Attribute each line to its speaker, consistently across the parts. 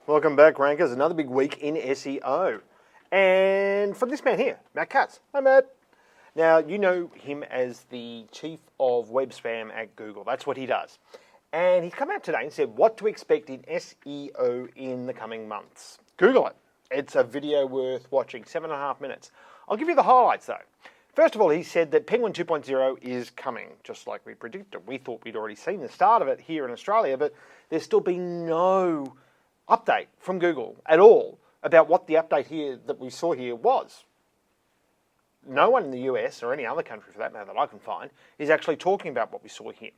Speaker 1: Welcome back, Rankers. Another big week in SEO. And from this man here, Matt Katz. Hi, Matt. Now, you know him as the Chief of Web Spam at Google. That's what he does. And he's come out today and said what to expect in SEO in the coming months. Google it. It's a video worth watching, 7.5 minutes. I'll give you the highlights, though. First of all, he said that Penguin 2.0 is coming, just like we predicted. We thought we'd already seen the start of it here in Australia, but there's still been no update from Google at all about what the update here that we saw here was. No one in the US or any other country for that matter that I can find is actually talking about what we saw here.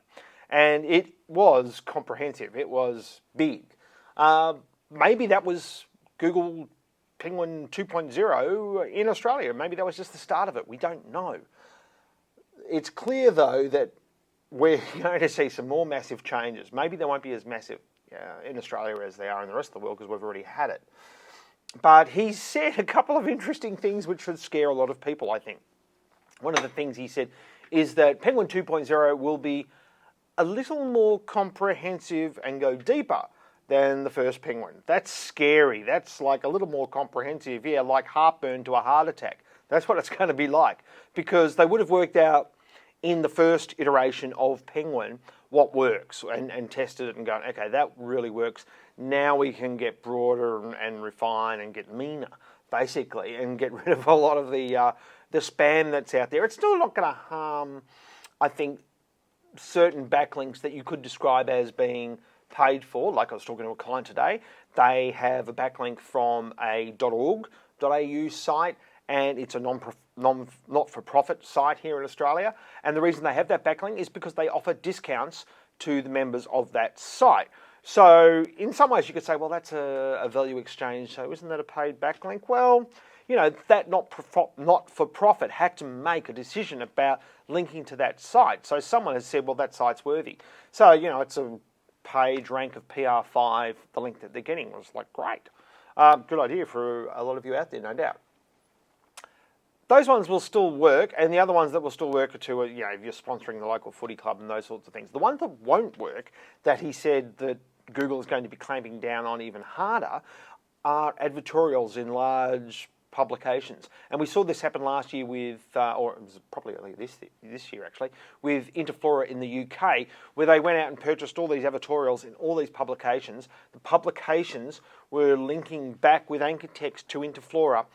Speaker 1: And it was comprehensive. It was big. Maybe that was Google Penguin 2.0 in Australia. Maybe that was just the start of it. We don't know. It's clear, though, that we're going to see some more massive changes. Maybe they won't be as massive in Australia as they are in the rest of the world because we've already had it. But he said a couple of interesting things which should scare a lot of people, I think. One of the things he said is that Penguin 2.0 will be a little more comprehensive and go deeper than the first Penguin. That's scary. That's like a little more comprehensive. Yeah, like heartburn to a heart attack. That's what it's going to be like. Because they would have worked out in the first iteration of Penguin what works and tested it and gone, okay, that really works. Now we can get broader and refine and get meaner, basically, and get rid of a lot of the spam that's out there. It's still not going to harm, I think, certain backlinks that you could describe as being paid for. Like I was talking to a client today, they have a backlink from a .org.au site, and it's a not-for-profit site here in Australia. And the reason they have that backlink is because they offer discounts to the members of that site. So in some ways you could say, well, that's a value exchange, so isn't that a paid backlink? Well, you know, that not-for-profit had to make a decision about linking to that site. So someone has said, well, that site's worthy. So, you know, it's a page rank of PR5. The link that they're getting was like, great. Good idea for a lot of you out there, no doubt. Those ones will still work, and the other ones that will still work are to, you know, if you're sponsoring the local footy club and those sorts of things. The ones that won't work, that he said that Google is going to be clamping down on even harder, are advertorials in large publications. And we saw this happen last year with, or it was probably earlier this year actually, with Interflora in the UK, where they went out and purchased all these advertorials in all these publications. The publications were linking back with anchor text to Interflora,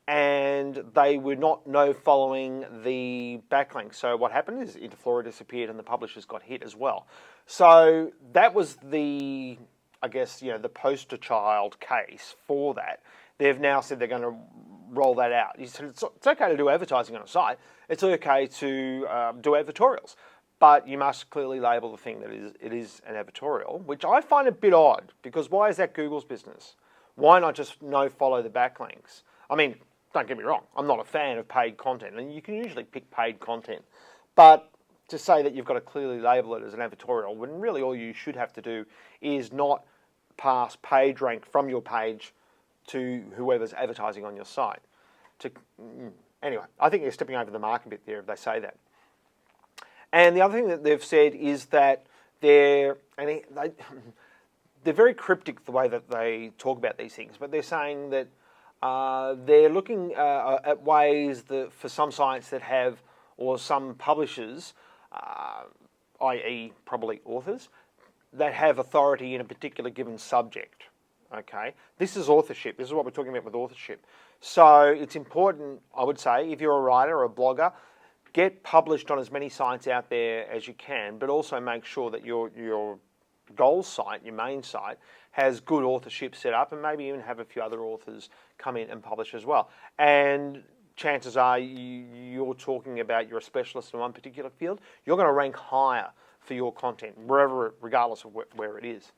Speaker 1: and they were not following the backlink. So what happened is Interflora disappeared and the publishers got hit as well. So that was the, I guess, you know, the poster child case for that. They've now said they're going to roll that out. He said it's okay to do advertising on a site. It's okay to do advertorials. But you must clearly label the thing that it is an advertorial, which I find a bit odd, because why is that Google's business? Why not just follow the backlinks? I mean, don't get me wrong, I'm not a fan of paid content, and you can usually pick paid content. But to say that you've got to clearly label it as an advertorial, when really all you should have to do is not pass page rank from your page to whoever's advertising on your site. Anyway, I think they're stepping over the mark a bit there if they say that. And the other thing that they've said is that they're very cryptic the way that they talk about these things, but they're saying that they're looking at ways that for some sites that have, or some publishers, i.e. probably authors, that have authority in a particular given subject. Okay, this is authorship. This is what we're talking about with authorship. So it's important, I would say, if you're a writer or a blogger, get published on as many sites out there as you can, but also make sure that your goal site, your main site, has good authorship set up, and maybe even have a few other authors come in and publish as well. And chances are you're talking about, you're a specialist in one particular field, you're going to rank higher for your content, regardless of where it is.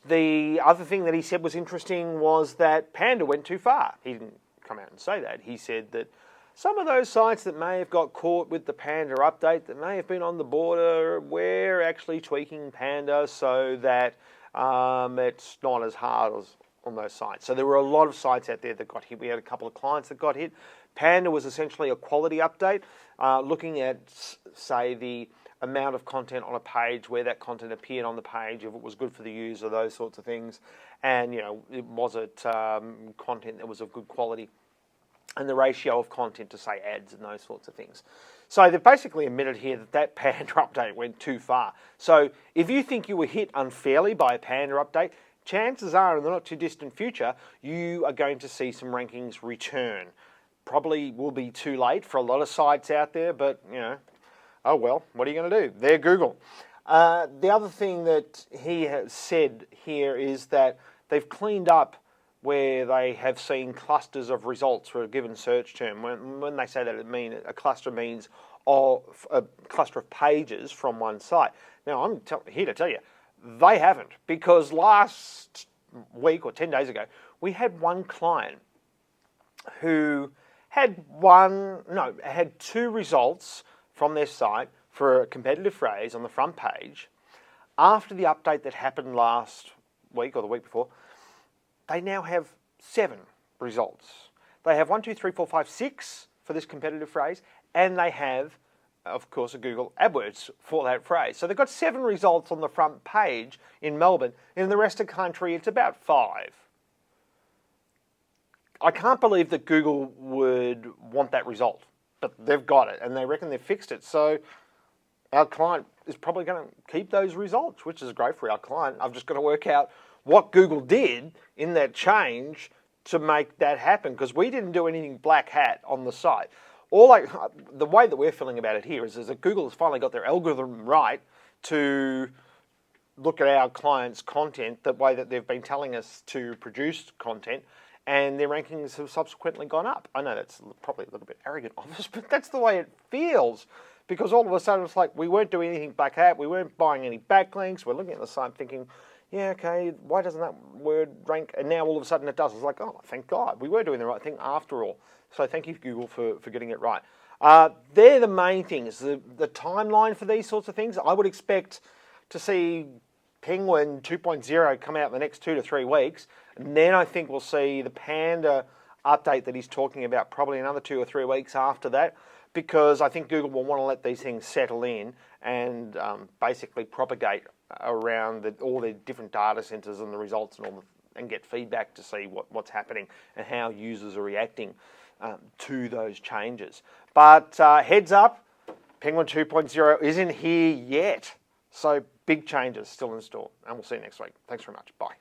Speaker 1: The other thing that he said was interesting was that Panda went too far. He didn't come out and say that. He said that some of those sites that may have got caught with the Panda update, that may have been on the border, we're actually tweaking Panda so that it's not as hard as on those sites. So there were a lot of sites out there that got hit. We had a couple of clients that got hit. Panda was essentially a quality update, looking at, say, the amount of content on a page, where that content appeared on the page, if it was good for the user, those sorts of things, and was it content that was of good quality, and the ratio of content to, say, ads and those sorts of things. So they've basically admitted here that that Panda update went too far. So if you think you were hit unfairly by a Panda update, chances are in the not too distant future, you are going to see some rankings return. Probably will be too late for a lot of sites out there, but oh well, what are you going to do? They're Google. The other thing that he has said here is that they've cleaned up where they have seen clusters of results for a given search term. When they say that, a cluster means a cluster of pages from one site. Now, I'm here to tell you, they haven't, because last week or 10 days ago, we had one client who had two results from their site for a competitive phrase on the front page. After the update that happened last week or the week before, they now have 7 results. They have 1, 2, 3, 4, 5, 6 for this competitive phrase, and they have, of course, a Google AdWords for that phrase. So they've got 7 results on the front page in Melbourne. In the rest of the country, it's about 5. I can't believe that Google would want that result, but they've got it, and they reckon they've fixed it. So our client is probably going to keep those results, which is great for our client. I've just got to work out what Google did in that change to make that happen, because we didn't do anything black hat on the site. The way that we're feeling about it here is that Google has finally got their algorithm right to look at our clients' content the way that they've been telling us to produce content, and their rankings have subsequently gone up. I know that's probably a little bit arrogant of us, but that's the way it feels, because all of a sudden it's like we weren't doing anything black hat, we weren't buying any backlinks, we're looking at the site thinking, yeah, okay, why doesn't that word rank? And now all of a sudden it does. It's like, oh, thank God. We were doing the right thing after all. So thank you, Google, for getting it right. They're the main things. The timeline for these sorts of things, I would expect to see Penguin 2.0 come out in the next 2 to 3 weeks. And then I think we'll see the Panda update that he's talking about probably another 2 or 3 weeks after that, because I think Google will want to let these things settle in and basically propagate around all their different data centers and the results and get feedback to see what's happening and how users are reacting to those changes. But heads up, Penguin 2.0 isn't here yet. So big changes still in store, and we'll see you next week. Thanks very much. Bye.